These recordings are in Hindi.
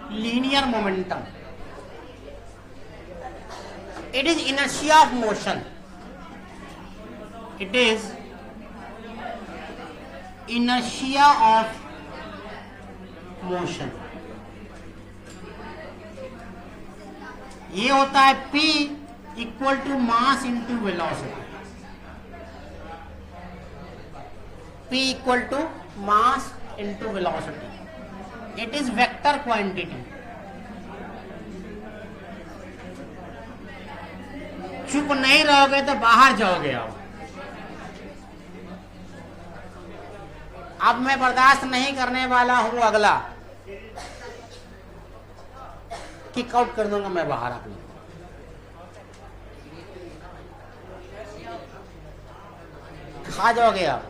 linear momentum. It is inertia of motion. It is inertia of motion. ये होता है P equal to mass into velocity. P equal to mass into velocity. It is vector quantity. चुप नहीं रहोगे तो बाहर जाओगे. अब मैं बर्दाश्त नहीं करने वाला हूं. अगला किक आउट कर दूंगा मैं बाहर. अपने खा जाओगे आप.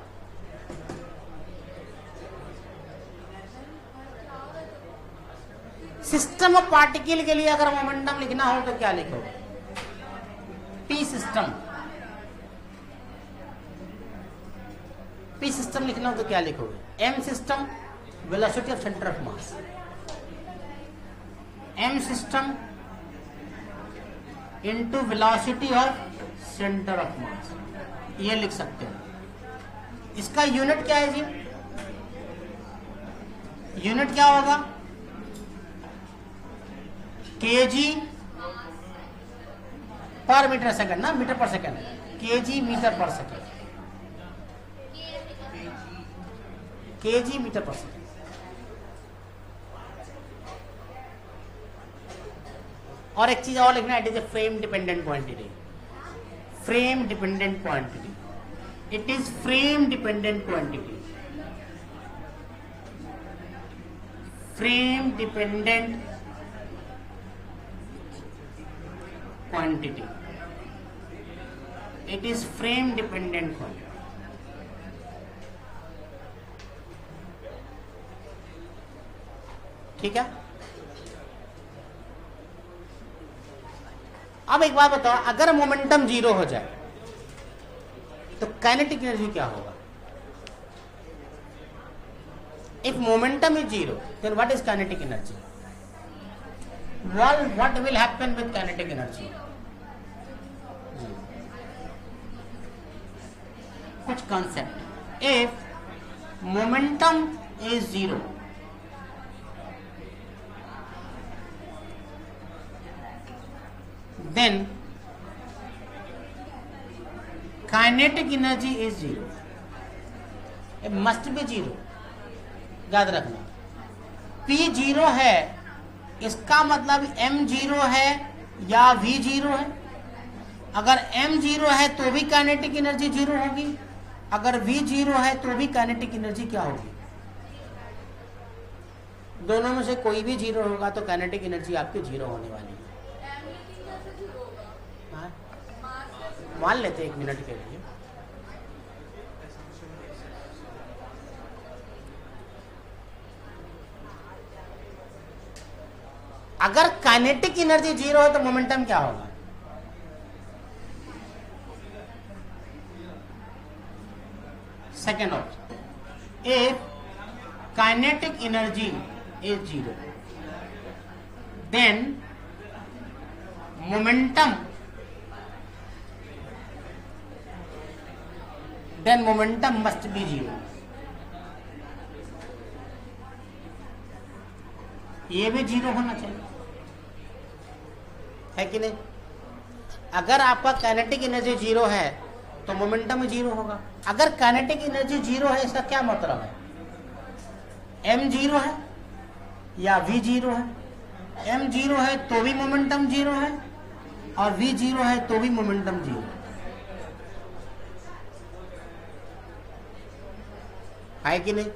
सिस्टम ऑफ पार्टिकल के लिए अगर मोमेंटम लिखना हो तो क्या लिखोगे? P system. पी सिस्टम लिखना हो तो क्या लिखोगे? M system velocity of centre of mass. M system into velocity of centre of mass. ये लिख सकते हो. इसका यूनिट क्या है जी? यूनिट क्या होगा? केजी पर मीटर सेकंड ना, मीटर पर सेकंड. केजी मीटर पर सेकंड. केजी मीटर पर सेकंड. और एक चीज और लिखना, it is a frame dependent quantity. Frame dependent quantity. It is frame dependent quantity. Frame dependent quantity. It is frame dependent quantity. ठीक है. अब एक बात बताओ, अगर मोमेंटम जीरो हो जाए तो काइनेटिक एनर्जी क्या होगा? If momentum is zero then what is kinetic energy? What will happen with kinetic energy? कुछ concept. If momentum is zero, then kinetic energy is zero. It must be zero. याद रखना. P जीरो है, इसका मतलब m जीरो है या v जीरो है. अगर m जीरो है तो भी काइनेटिक एनर्जी जीरो होगी. अगर v जीरो है तो भी काइनेटिक एनर्जी क्या होगी? दोनों में से कोई भी जीरो होगा तो काइनेटिक एनर्जी आपकी जीरो होने वाली है. मान लेते 1 मिनट के लिए. अगर काइनेटिक एनर्जी जीरो है तो मोमेंटम क्या होगा? Second option. If kinetic energy is zero then momentum must be zero. ये भी जीरो होना चाहिए, है कि नहीं? अगर आपका काइनेटिक एनर्जी जीरो है तो मोमेंटम जीरो होगा. अगर काइनेटिक एनर्जी जीरो है इसका क्या मतलब है? m जीरो है या v जीरो है. m जीरो है तो भी मोमेंटम जीरो है और v जीरो है तो भी मोमेंटम जीरो है कि नहीं?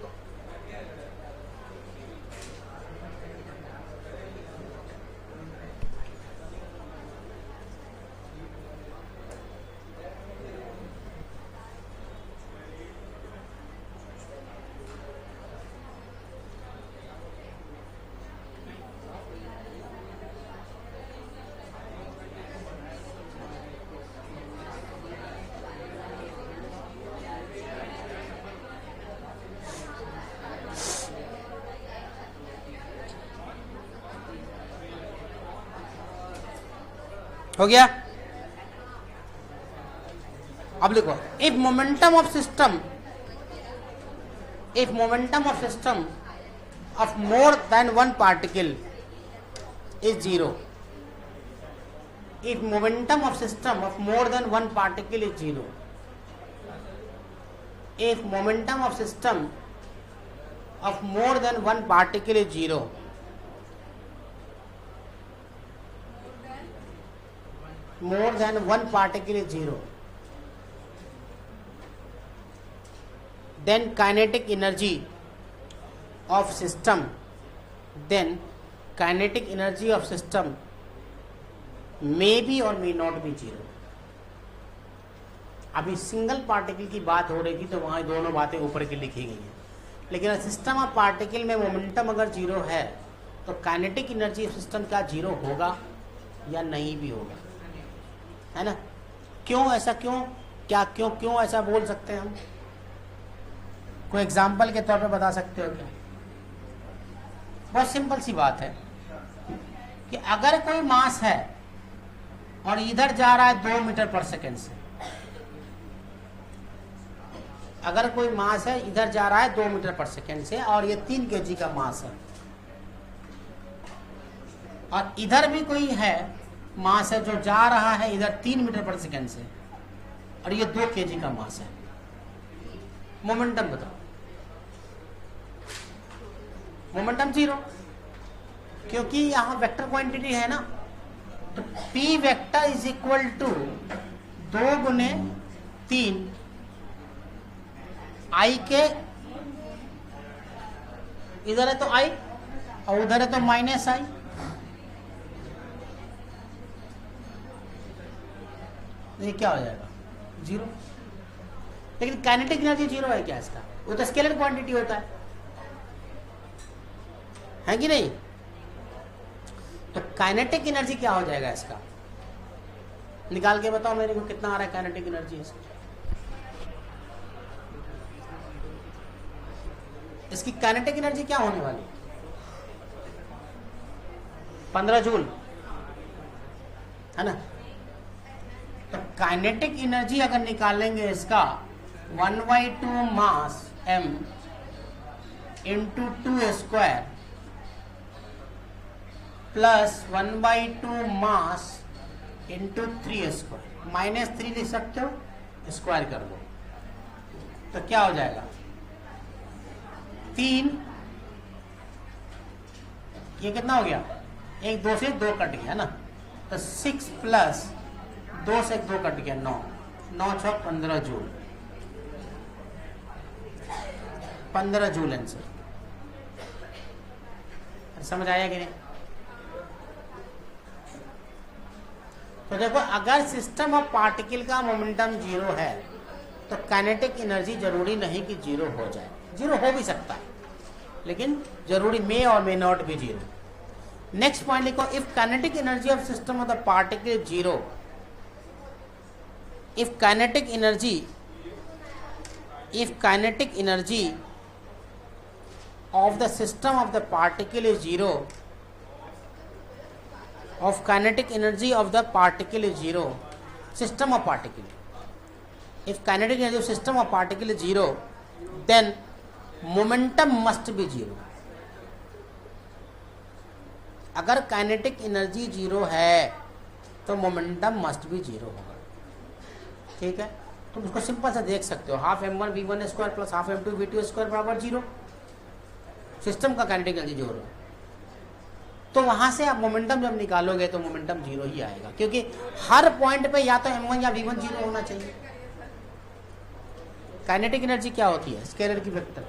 हो गया। अब लिखो, if momentum of system of more than one particle is zero. If momentum of system of more than one particle is zero. If momentum of system of more than one particle is zero. More than one particle is zero. Then kinetic energy of system may be or may not be zero. अभी सिंगल पार्टिकल की बात हो रही थी तो वहाँ दोनों बातें ऊपर की लिखी गई हैं, लेकिन सिस्टम ऑफ पार्टिकल में मोमेंटम अगर जीरो है तो काइनेटिक एनर्जी ऑफ सिस्टम क्या जीरो होगा या नहीं भी होगा, है ना? क्यों ऐसा, क्यों ऐसा बोल सकते हैं हम? कोई एग्जाम्पल के तौर पे बता सकते हो क्या? बहुत सिंपल सी बात है कि अगर कोई मास है और इधर जा रहा है 2 मीटर पर सेकेंड से, अगर कोई मास है इधर जा रहा है 2 मीटर पर सेकेंड से और ये 3 kg का मास है, और इधर भी कोई है मास है जो जा रहा है इधर 3 मीटर पर सेकेंड से और ये 2 kg का मास है, मोमेंटम बताओ। मोमेंटम जीरो, क्योंकि यहां वेक्टर क्वांटिटी है ना, तो P vector is equal to 2 गुने 3 I के, इधर है तो I और उधर है तो माइनस I, ये क्या हो जाएगा? जीरो। लेकिन काइनेटिक एनर्जी जीरो है क्या इसका? वो तो स्केलर क्वांटिटी होता है कि नहीं? तो काइनेटिक एनर्जी क्या हो जाएगा इसका? निकाल के बताओ मेरे को, कितना आ रहा है काइनेटिक एनर्जी इसका? इसकी काइनेटिक एनर्जी क्या होने वाली? 15 जूल, है ना? तो काइनेटिक एनर्जी अगर निकालेंगे इसका 1/2 मास m into 2 square plus 1/2 mass into 3 square, -3 लिख सकते हो, स्क्वायर कर दो तो क्या हो जाएगा? 3, ये कितना हो गया? 1 2 से 2 कट गया ना, तो 6 प्लस 2 से 2 कट गया 9, 9 6 15 जूल, 15 जूल आंसर। समझ आया कि नहीं? तो देखो, अगर सिस्टम ऑफ पार्टिकल का मोमेंटम जीरो है तो काइनेटिक एनर्जी जरूरी नहीं कि जीरो हो जाए, जीरो हो भी सकता है लेकिन जरूरी मे और may not be zero. Next point लिखो, if kinetic energy of system of the particle zero, if kinetic energy of the system of the particle is zero, of kinetic energy of the particle is zero, system of particle, if kinetic energy of system of particle is zero, then momentum must be zero. अगर काइनेटिक एनर्जी जीरो है तो मोमेंटम मस्ट भी जीरो होगा, ठीक है? तुम उसको सिंपल से देख सकते हो, half m1 v1 square plus half m2 v2 square बराबर जीरो, सिस्टम का काइनेटिक एनर्जी जीरो। तो वहां से आप मोमेंटम जब निकालोगे तो मोमेंटम जीरो ही आएगा, क्योंकि हर पॉइंट पे या तो m1 या v1 जीरो होना चाहिए। काइनेटिक एनर्जी क्या होती है? स्केलर की वेक्टर,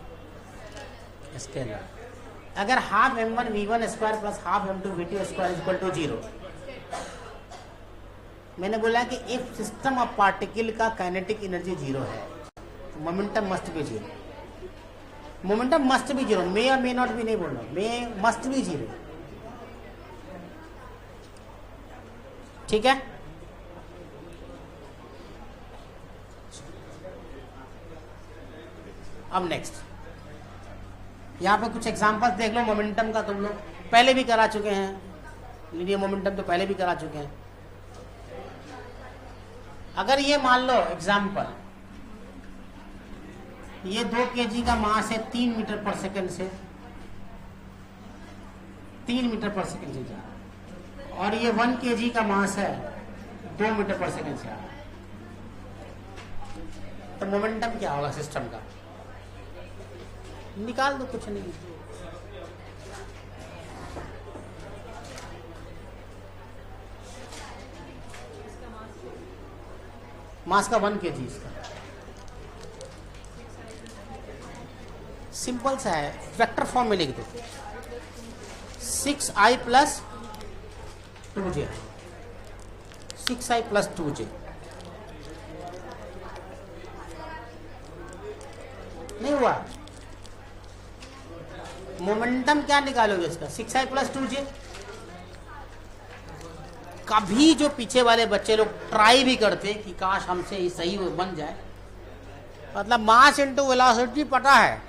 स्केलर। अगर half m1 v1 square plus half m2 v2 square equal to zero, मैंने बोला कि इफ सिस्टम ऑफ पार्टिकल का काइनेटिक एनर्जी जीरो है तो momentum must be zero, momentum must be zero, may और मे नॉट भी नहीं बोल रहा, मे मस्ट बी जीरो, ठीक है? अब नेक्स्ट यहाँ पे कुछ एग्जांपल्स देख लो मोमेंटम का, तुम लोग पहले भी करा चुके हैं, लीनियर मोमेंटम तो पहले भी करा चुके हैं। अगर ये मान लो एग्जाम्पल, ये 2 kg का मास है 3 मीटर पर सेकंड से, 3 मीटर पर सेकंड से जा रहा है, और ये 1 kg का मास है 2 मीटर पर सेकंड से आ रहा है, तो मोमेंटम क्या होगा सिस्टम का? निकाल दो, कुछ नहीं। मास का 1 kg इसका सिंपल सा है, वेक्टर फॉर्म में लिख दो 6i plus 2j, 6i plus 2j। नहीं हुआ? मोमेंटम क्या निकालोगे इसका? 6i plus 2j। कभी जो पीछे वाले बच्चे लोग ट्राई भी करते कि काश हमसे ये सही बन जाए, मतलब मास इनटू वेलोसिटी पता है,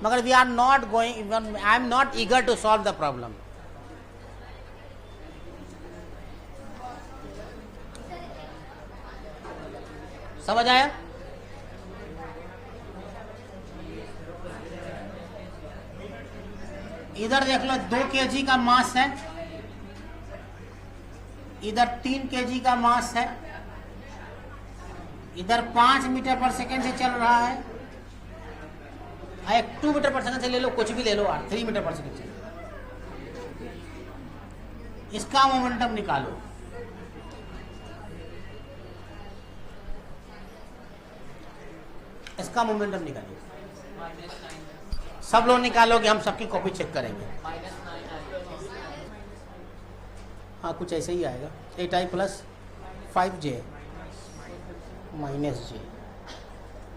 मगर we are not going, I am not eager to solve the problem. समझ आया? इधर देख लो 2 kg का मास है, इधर 3 kg का मास है, इधर 5 मीटर पर सेकंड से चल रहा है, 2 मीटर पर सेकंड से ले लो, कुछ भी ले लो, 3 मीटर पर सेकंड से। इसका मोमेंटम निकालो। इसका मोमेंटम निकालिए। सब लोग निकालोगे, हम सबकी कॉपी चेक करेंगे। हाँ, कुछ ऐसे ही आएगा। 8i plus 5j minus j,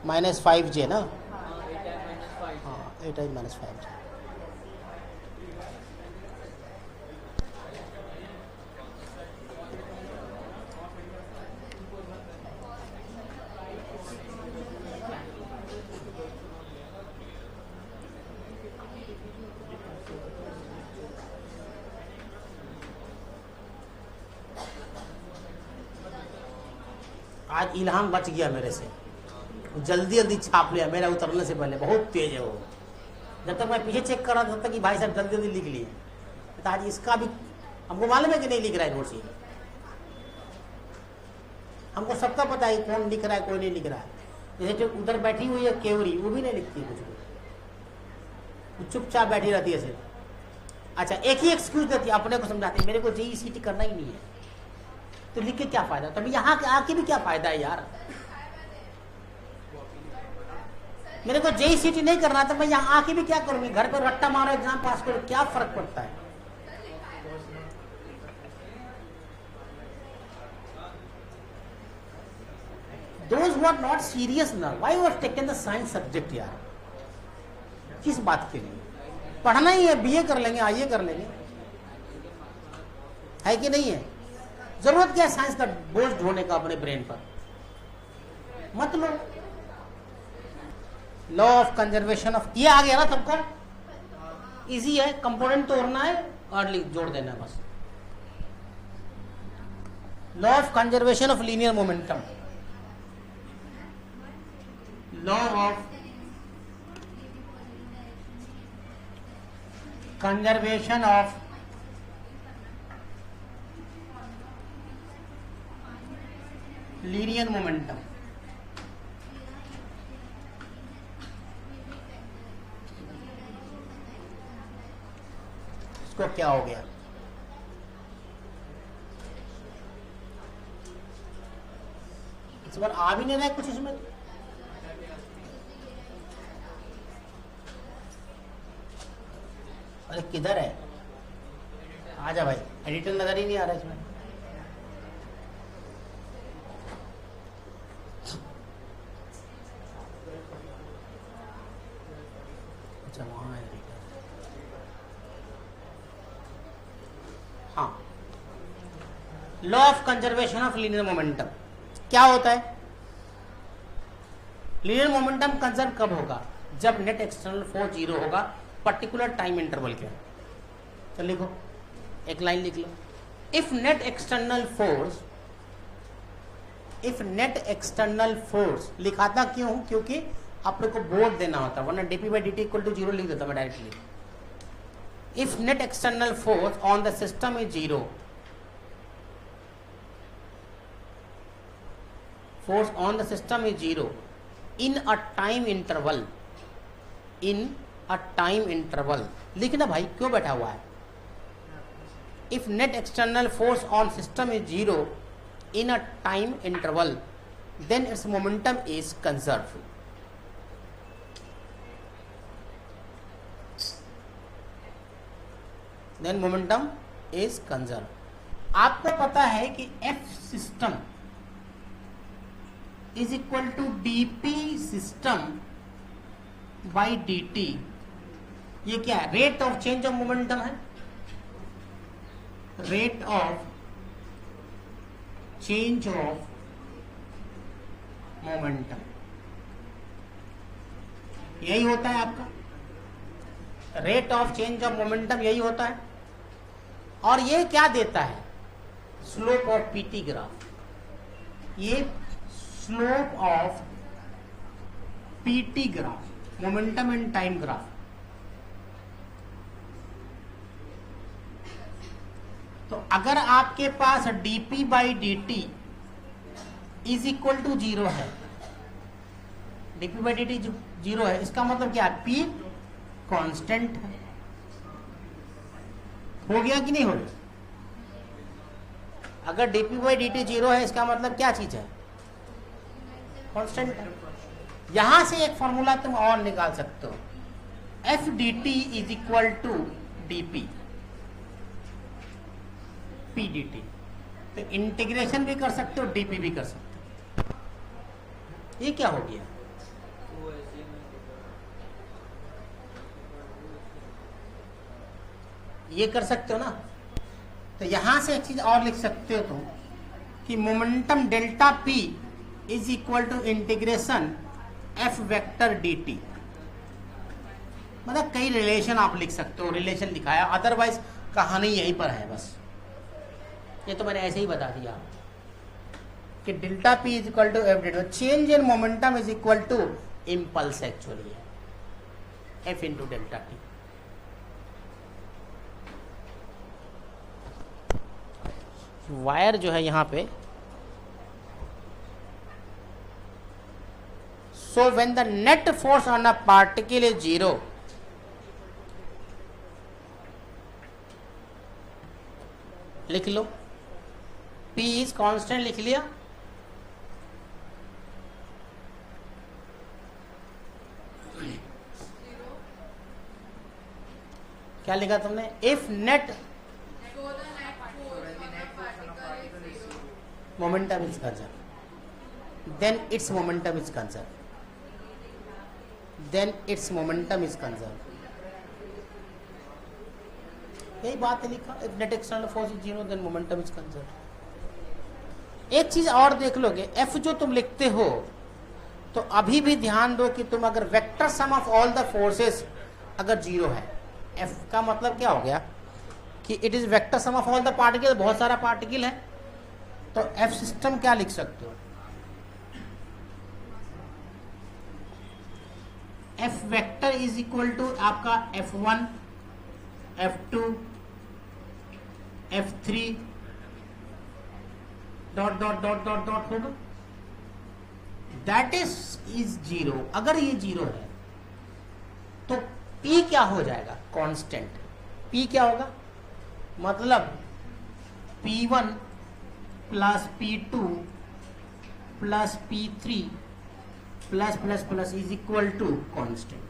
minus 5j ना? हाँ, 8i माइनस 5j। आज इल्हाम बच गया मेरे से, जल्दी जल्दी छाप लिया मेरा उतरने से पहले, बहुत तेज है वो। जब तक मैं पीछे चेक कर रहा था तब तक कि भाई साहब जल्दी जल्दी लिख लिए, तो आज इसका भी हमको मालूम है कि नहीं लिख रहा है नोट्स। हमको सबका पता है कौन लिख रहा है, कोई नहीं लिख रहा है। जैसे जो उधर बैठी हुई है केवरी, वो भी नहीं लिखती कुछ भी, वो चुपचाप बैठी रहती है ऐसे। अच्छा, एक ही एक्सक्यूज देती है, अपने को समझाती है मेरे को जेईई सीटी करना ही नहीं है, तो लिख के क्या फायदा? तभी यहाँ आके भी क्या फायदा है यार? मेरे को जेईई सीटी नहीं करना तो मैं यहाँ आके भी क्या करूंगी? घर पर रट्टा मारो, एग्जाम पास करो, क्या फर्क पड़ता है? Those who are not serious now, why you have taken the science subject यार? किस बात के लिए? पढ़ना ही है, बीए कर लेंगे, आईए कर लेंगे, है कि नहीं है? जरूरत क्या है साइंस का बोझ ढोने का अपने ब्रेन पर? मत लो। लॉ ऑफ कंजर्वेशन ऑफ, ये आ गया ना सबका? इजी है, कंपोनेंट तोड़ना है और जोड़ देना है बस। Law of conservation of linear momentum, law of conservation of linear momentum. इसको क्या हो गया? इस बार आ भी नहीं रहा है कुछ इसमें। अरे किधर है? आजा भाई, एडिटर नजर ही नहीं आ रहा इसमें। अच्छा, वहां है एडिटर। हाँ, law of conservation of linear momentum क्या होता है? लीनियर मोमेंटम कंजर्व कब होगा? जब नेट एक्सटर्नल फोर्स 0 होगा पर्टिकुलर टाइम इंटरवल के। तो लिखो, एक लाइन लिख लो। If net external force if net external force लिखा था क्यों, क्योंकि आप लोग को बोर्ड देना होता, वरना dp by dt equal to 0 लिख देता मैं directly. If net external force on the system is 0, force on the system is 0 in a time interval, in a time interval लिखना भाई, क्यों बैठा हुआ है। if net external force on system is 0 in a time interval, then its momentum is conserved. then momentum is conserved. आपको पता है कि F system is equal to dp system by dt, ये क्या है, rate of change of momentum है, rate of change of momentum, यही होता है आपका rate of change of momentum, यही होता है। और ये क्या देता है, स्लोप ऑफ पीटी ग्राफ, ये slope of PT graph, momentum and time graph. तो अगर आपके पास dp by dt is equal to 0 है, dp बाई dt 0 है, इसका मतलब क्या है, p कांस्टेंट है। हो गया कि नहीं हो गया? अगर dp बाई dt 0 है, इसका मतलब क्या चीज है, कांस्टेंट है। यहां से एक फॉर्मूला तुम और निकाल सकते हो, F D T is equal to DP P D T. तो इंटीग्रेशन भी कर सकते हो, डीपी भी कर सकते हो। ये क्या हो गया, ये कर सकते हो ना। तो यहां से एक चीज और लिख सकते हो तुम कि momentum delta P is equal to integration F vector D T. मतलब कई रिलेशन आप लिख सकते हो, रिलेशन दिखाया, अदरवाइज कहानी यहीं पर है बस। ये तो मैंने ऐसे ही बता दिया कि delta P is equal to F delta, change in momentum is equal to impulse actually है, F into delta T. Wire जो है यहां पे, so when the net force on a particle is 0, लिख लो, P is constant लिख लिया, क्या लिखा तुमने, if net momentum is conserved, then its momentum is conserved, then its momentum is conserved। यही बात है लिखा, if net external force is 0 then momentum is conserved। एक चीज और देख लोगे, F जो तुम लिखते हो, तो अभी भी ध्यान दो कि तुम अगर vector sum of all the forces अगर 0 है, F का मतलब क्या हो गया कि it is vector sum of all the particle, बहुत सारा पार्टिकल है, तो F सिस्टम क्या लिख सकते हो, F vector is equal to आपका F1 F2 F3 dot dot dot dot dot होगा, दैट इज 0। अगर ये 0 है तो P क्या हो जाएगा, कांस्टेंट। P क्या होगा, मतलब P1 plus P2 plus P3 plus plus plus is equal to constant.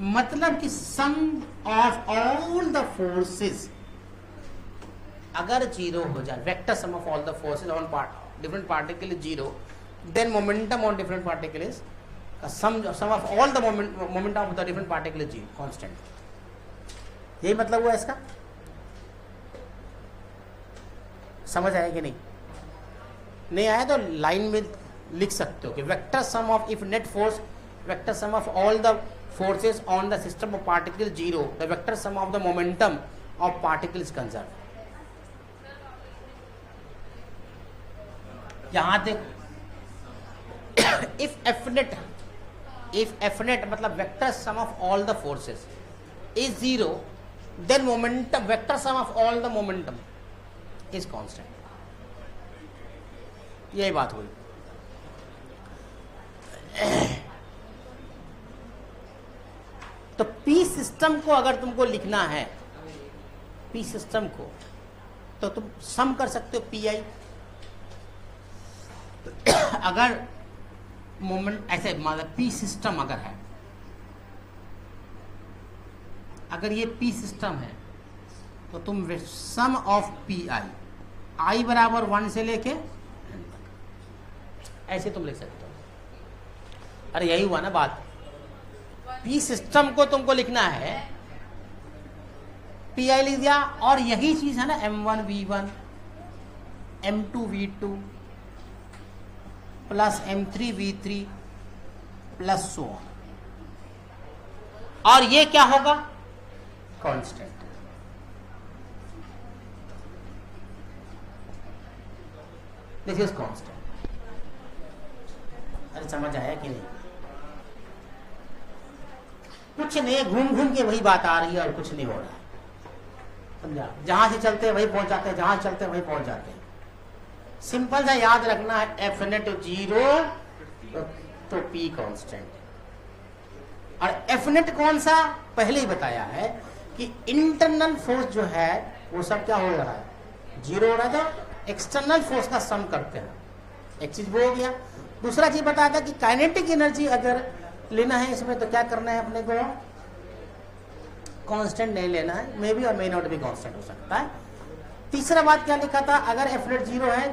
मतलब कि sum of all the forces अगर 0 हो जाए, vector sum of all the forces on different particle is 0, then momentum on different particle is sum of all the momentum of the different particle is 0 constant. यही मतलब हुआ इसका, समझ आया कि नहीं? नहीं आया तो लाइन में लिख सकते हो कि vector sum of if net force vector sum of all the forces on the system of particle 0, the vector sum of the momentum of particle is conserve. यहां देखो, इफ एफ नेट मतलब vector sum of all the forces is 0, then momentum vector sum of all the momentum is constant. यही बात हुई। तो पी सिस्टम को अगर तुमको लिखना है, पी सिस्टम को, तो तुम सम कर सकते हो पी आई। अगर मोमेंट ऐसे मतलब पी सिस्टम अगर है, अगर ये पी सिस्टम है तो तुम सम ऑफ पी आई, आई बराबर 1 से लेके n तक, ऐसे तुम लिख सकते हो। अरे यही हुआ ना बात। पी सिस्टम को तुमको लिखना है, पी आई लिख दिया, और यही चीज है ना m1 v1 m2 v2 plus m3 v3 plus so on, और ये क्या होगा? कांस्टेंट। This is constant. अरे समझ आया कि नहीं? कुछ नहीं, घूम घूम के वही बात आ रही है और कुछ नहीं हो रहा है, समझा? जहां से चलते हैं वही पहुंच जाते हैं, जहां चलते हैं वही पहुंच जाते हैं। सिंपल सा याद रखना है, एफ नेट 0 तो पी कांस्टेंट। और एफ नेट कौन सा? पहले ही बताया है कि इंटरनल फोर्स जो है वो सब क्या हो रहा है? 0 हो रहा था। एक्सटर्नल फोर्स का सम करते हैं, एक चीज वो हो गया। दूसरा चीज बताया था कि काइनेटिक एनर्जी अगर लेना है इसमें तो क्या करना है अपने को? कांस्टेंट नहीं लेना है, मे बी और मे नॉट भी कांस्टेंट हो सकता है। तीसरा बात क्या लिखा था? अगर एफ नेट 0 है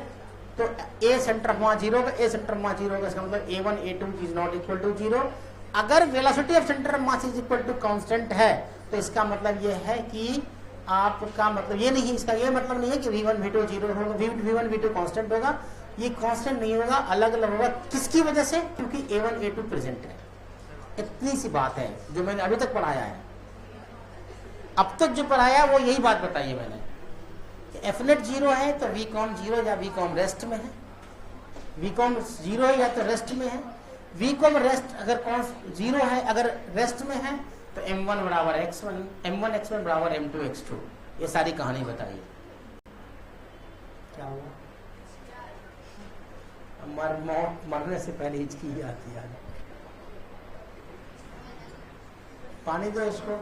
तो ए सेंटर ऑफ मास 0 होगा, ए सेंटर ऑफ मास 0 होगा, इसका मतलब a1 a2 is not equal to 0। अगर velocity of centre of mass is equal to constant है तो इसका मतलब ये है कि आपका मतलब ये नहीं, इसका ये मतलब नहीं है कि v1 v2 0 होगा, v1 v2 कांस्टेंट होगा। ये कांस्टेंट नहीं होगा, अलग अलग होगा। किसकी वजह से? क्योंकि a1 a2 प्रेजेंट है। इतनी सी बात है जो मैंने अभी तक पढ़ाया है। अब तक जो पढ़ाया वो यही बात बताई है मैंने। एफ नेट 0 है तो वी कॉम 0 या वी कॉम रेस्ट में है, वी कॉम 0 है या तो रेस्ट में है। वी कॉम रेस्ट अगर कौन 0 है, अगर रेस्ट में है तो m1 बराबर x1, m1 x1 बराबर m2 x2। ये सारी कहानी बताइए क्या हुआ? मरने से पहले हिचकी ही आती है। पानी दो इसको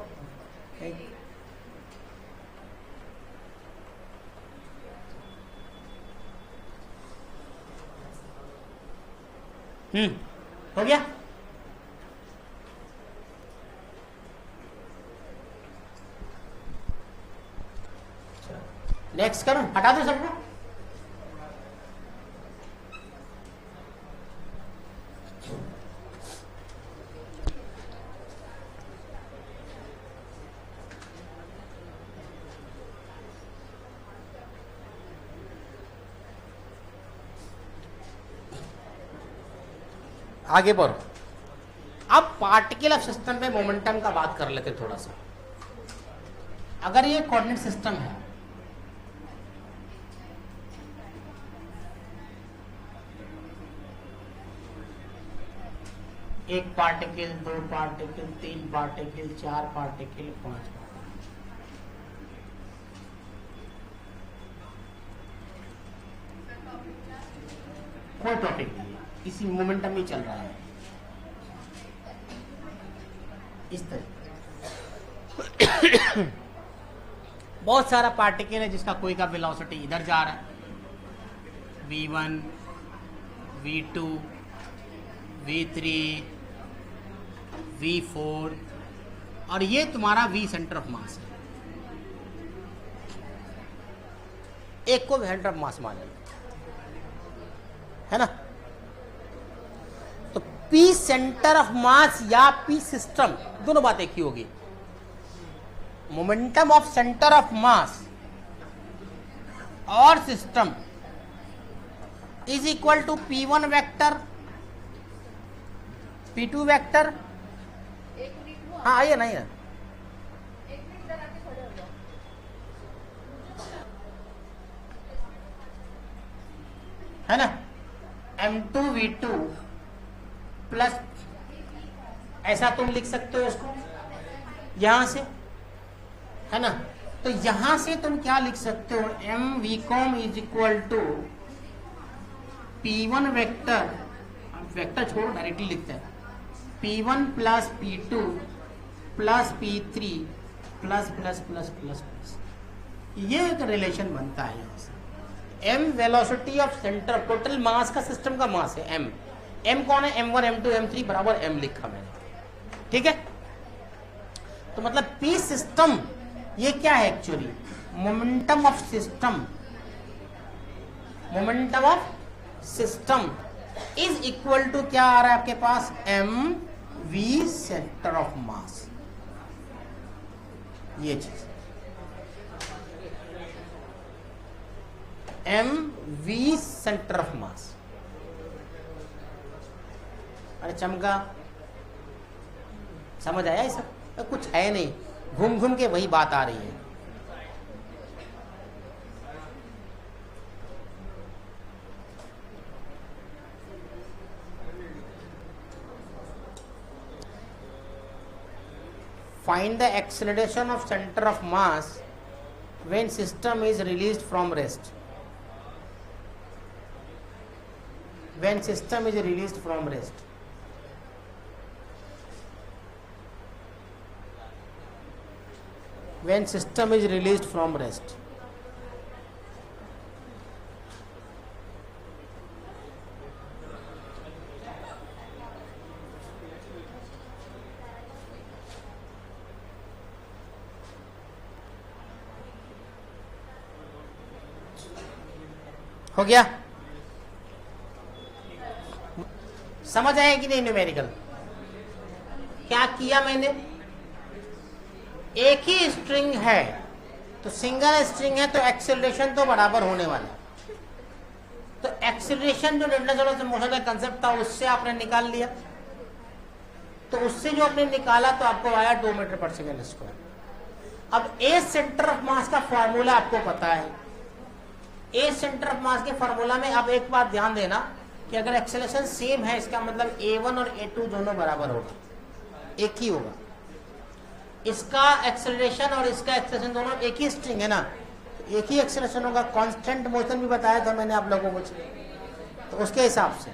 एक। हो गया? नेक्स्ट करो, हटा दो सबको। आगे बढ़ो। अब पार्टिकल ऑफ सिस्टम पे मोमेंटम का बात कर लेते थोड़ा सा। अगर ये कोऑर्डिनेट सिस्टम है, एक particle, 2 particle, 3 particle, 4 particle, 5 particle, कोई टॉपिक नहीं, इसी मोमेंटम ही चल रहा है इस तरह। बहुत सारा पार्टिकल है जिसका कोई का वेलोसिटी इधर जा रहा है, v1, v2, v3, v4, और ये तुम्हारा v सेंटर ऑफ मास है। एक को सेंटर ऑफ मास मान लेना है ना। तो p सेंटर ऑफ मास या p सिस्टम, दोनों बात एक ही होगी। Momentum of centre of mass और system is equal to p1 vector, p2 vector. हाँ आइए ना, आइए है ना। m2v2 प्लस, ऐसा तुम लिख सकते हो इसको यहां से, है ना। तो यहां से तुम क्या लिख सकते हो, mvcom is equal to p1 vector, vector छोड़ो डायरेक्टली लिखते हैं, p1 plus p2 plus p3 plus plus plus plus plus, ये एक रिलेशन बनता है यहां से। m velocity of centre, total mass का, सिस्टम का मास है m, m कौन है, m1 m2 m3 बराबर m लिखा मैंने, ठीक है। तो मतलब p सिस्टम ये क्या है actually, momentum of system, momentum of system is equal to क्या आ रहा है आपके पास, m v centre of mass, ये चीज m v centre of mass. अरे चमका, समझ आया ये सब, कुछ है नहीं, घूम घूम के वही बात आ रही है। Find the acceleration of center of mass when system is released from rest. When system is released from rest. When system is released from rest. हो गया, समझ आया कि नहीं न्यूमेरिकल? क्या किया मैंने, एक ही स्ट्रिंग है तो सिंगल स्ट्रिंग है तो एक्सेलरेशन तो बराबर होने वाला, तो एक्सेलरेशन जो डिस्टेंस मोशन का कंसेप्ट था उससे आपने निकाल लिया, तो उससे जो आपने निकाला तो आपको आया 2 मीटर पर सेकेंड स्क्वायर। अब ए सेंटर ऑफ मास का फॉर्मूला आपको पता है, ए सेंटर ऑफ मास के फॉर्मूला में अब एक बात ध्यान देना कि अगर एक्सेलरेशन सेम है इसका मतलब a1 और a2 दोनों बराबर होगा, एक ही होगा। इसका एक्सेलरेशन और इसका एक्सेलरेशन दोनों एक ही स्ट्रिंग है ना, तो एक ही एक्सेलरेशन होगा। कांस्टेंट मोशन भी बताया था मैंने आप लोगों को, तो उसके हिसाब से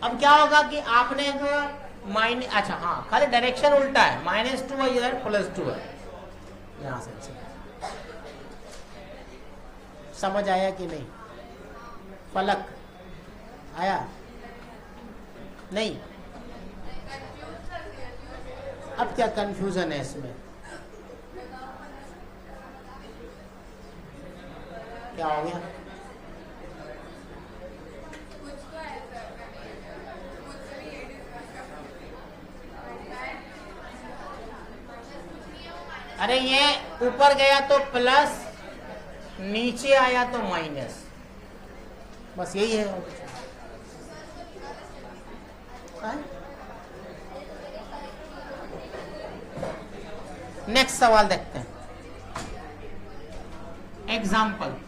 अब क्या होगा कि आपने जो माइनस, अच्छा हाँ खाली डायरेक्शन उल्टा है, -2 है इधर, +2 है यहां से। समझ आया कि नहीं? फलक आया नहीं? अब क्या कंफ्यूजन है इसमें, क्या हो गया? अरे ये ऊपर गया तो प्लस, नीचे आया तो माइनस, बस यही है। नेक्स्ट सवाल देखते हैं, एग्जाम्पल।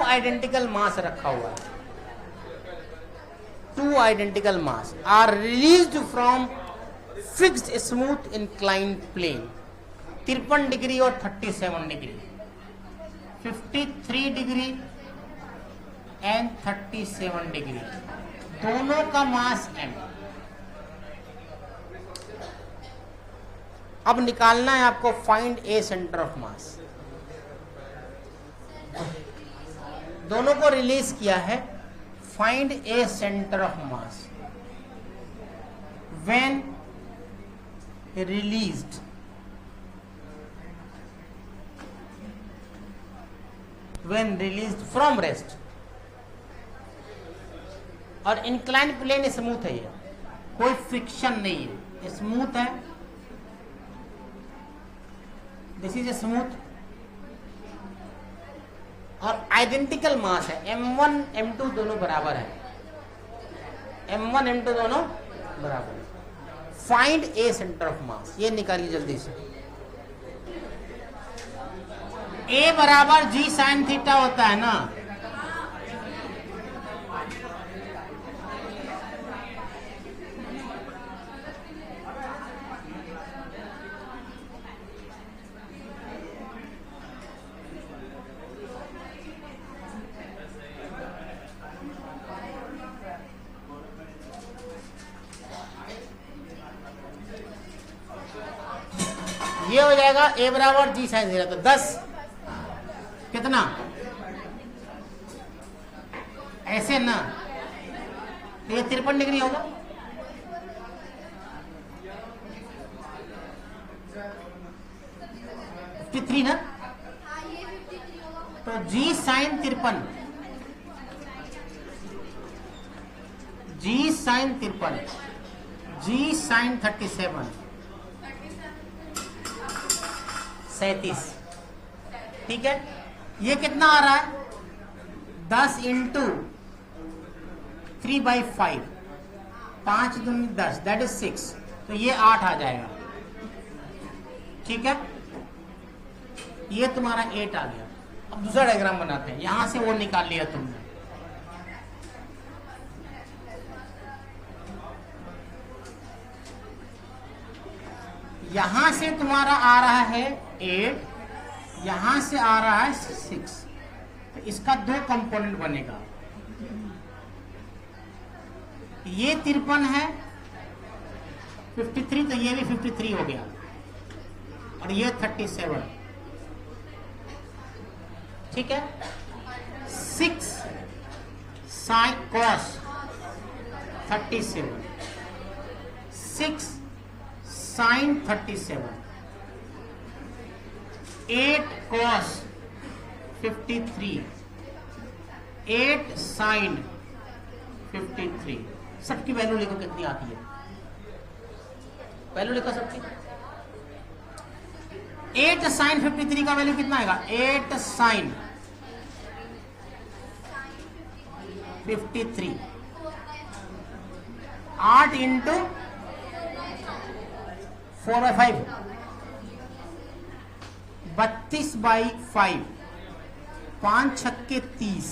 आइडेंटिकल मास रखा हुआ है, 2 identical mass are released from fixed smooth inclined plane, 53 degree और 37 डिग्री, 53 डिग्री एंड 37 डिग्री, दोनों का मास m। अब निकालना है आपको फाइंड ए सेंटर ऑफ मास। दोनों को रिलीज किया है, find A centre of mass when released, when released from rest. और इंक्लाइन प्लेन स्मूथ है, ये कोई फ्रिक्शन नहीं है, स्मूथ है, दिस इज ए स्मूथ और आइडेंटिकल मास है, m1 m2 दोनों बराबर है, m1 m2 दोनों बराबर है। Find A centre of mass, ये निकालिए जल्दी से। ए बराबर जी साइन थीटा होता है ना, ये हो जाएगा ए बराबर जी साइन थीटा, तो 10 कितना ऐसे ना, तो ये 53 डिग्री होगा। थ्री ना, तो जी साइन 53, जी साइन 53, जी साइन 37, 37, ठीक है। ये कितना आ रहा है, 10 इंटू 3/5, 5 दूनी 10, दैट इज 6, तो ये 8 आ जाएगा, ठीक है। ये तुम्हारा 8 आ गया। अब दूसरा डायग्राम बनाते हैं, यहां से वो निकाल लिया तुमने, यहां से तुम्हारा आ रहा है 8, यहां से आ रहा है 6, तो इसका 2 कंपोनेंट बनेगा, ये 53 है 53, तो ये भी 53 हो गया, और ये 37, ठीक है। 6 sine cos 37, 6 sine 37, 8 cos 53, 8 sine 53, सबकी वैल्यू लिखो कितनी आती है, वैल्यू लिखो सबकी। 8 साइन 53 का वैल्यू कितना आएगा, 8 साइन 53, 8 इंटू 4/5, 32/5, 5 छक्के 30,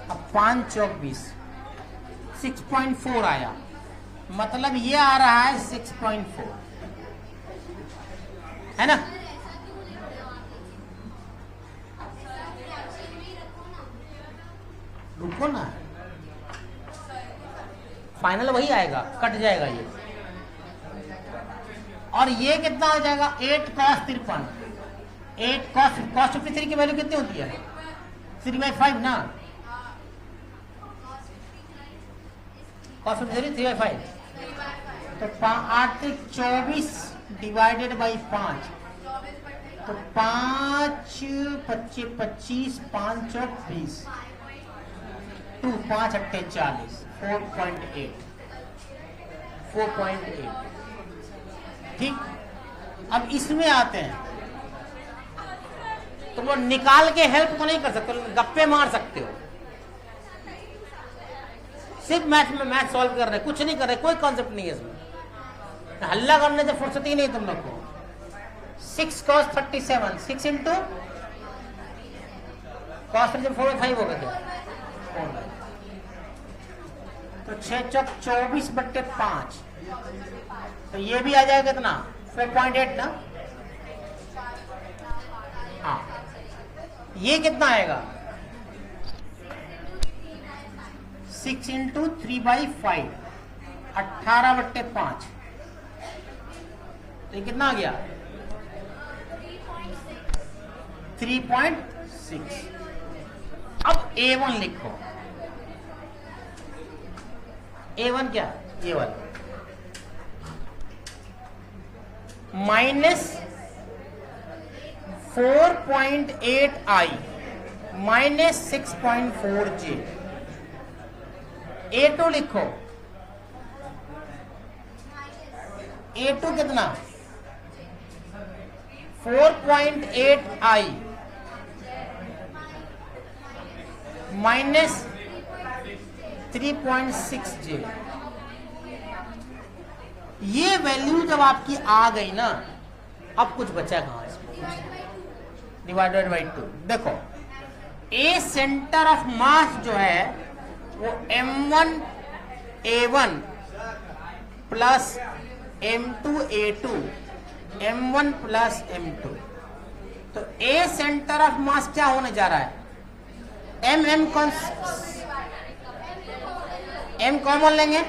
अब 5 चौक 20, 6.4 आया, मतलब ये आ रहा है 6.4, है ना। रुको ना, फाइनल वही आएगा, कट जाएगा ये, और ये कितना हो जाएगा, 8 cos 53, 8 cos 53 की वैल्यू कितनी होती है, 3/5 ना, cos 53 3/5, तो 8 24 डिवाइडेड बाई 5, तो 5 25 25, 5 चौक 20, 2 5 8 40, 4.8, 4.8, ठीक। अब इसमें आते हैं, तो वो निकाल के हेल्प तो नहीं कर सकते, गप्पे मार सकते हो, सिर्फ मैथ में मैथ सॉल्व कर रहे, कुछ नहीं कर रहे, कोई कॉन्सेप्ट नहीं है इसमें, हल्ला करने से फुर्सत ही नहीं तुम लोग को। 6 cos 37, 6 इंटू cos 4/5 हो गया, तो 6 चौक 24/5, तो ये भी आ जाएगा कितना, 4.8 ना, हाँ। ये कितना आएगा, 6 इंटू 3/5, 18/5, तो ये कितना आ गया, 3.6। अब A1 लिखो, A1 क्या, ये वाला -4.8i -6.4j, A2 लिखो, A2 कितना, 4.8i माइनस 3.6j। ये वैल्यू जब आपकी आ गई ना, अब कुछ बचा कहां इसमें, डिवाइडेड बाई 2। देखो ए सेंटर ऑफ मास जो है वो m1a1 plus m2a2 m1 plus m2। तो ए सेंटर ऑफ मास क्या होने जा रहा है, m कॉमन लेंगे,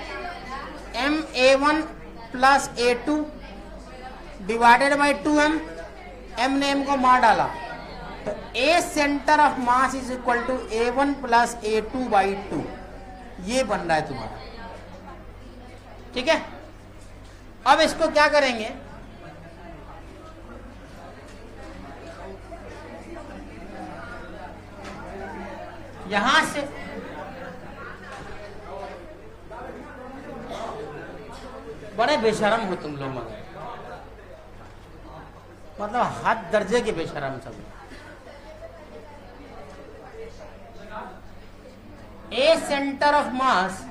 ma1 plus a2 divided by 2m, m ने m को मार डाला, तो A centre of mass is equal to a1 plus a2 by 2। ये बन रहा है तुम्हारा, ठीक है। अब इसको क्या करेंगे, यहां से बड़े बेशरम हो तुम लोग, मगर मतलब हद दर्जे के बेशरम सब। ए सेंटर ऑफ मास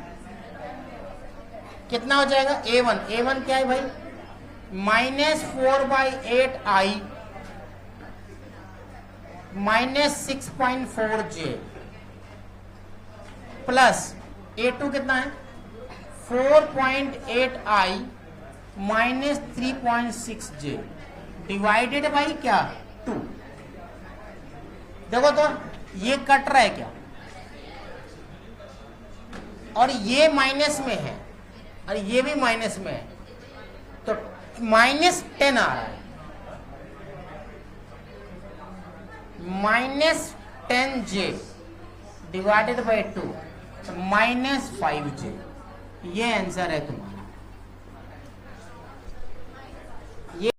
कितना हो जाएगा, a1 क्या है भाई, -4/8i minus 6.4j plus a2 कितना है 4.8i minus 3.6j divided by क्या 2। देखो तो ये कट रहा है क्या, और ये माइनस में है और ये भी माइनस में है, तो -10 आ रहा है, -10j डिवाइडेड बाई 2 -5j। ये आंसर है तुम्हारा।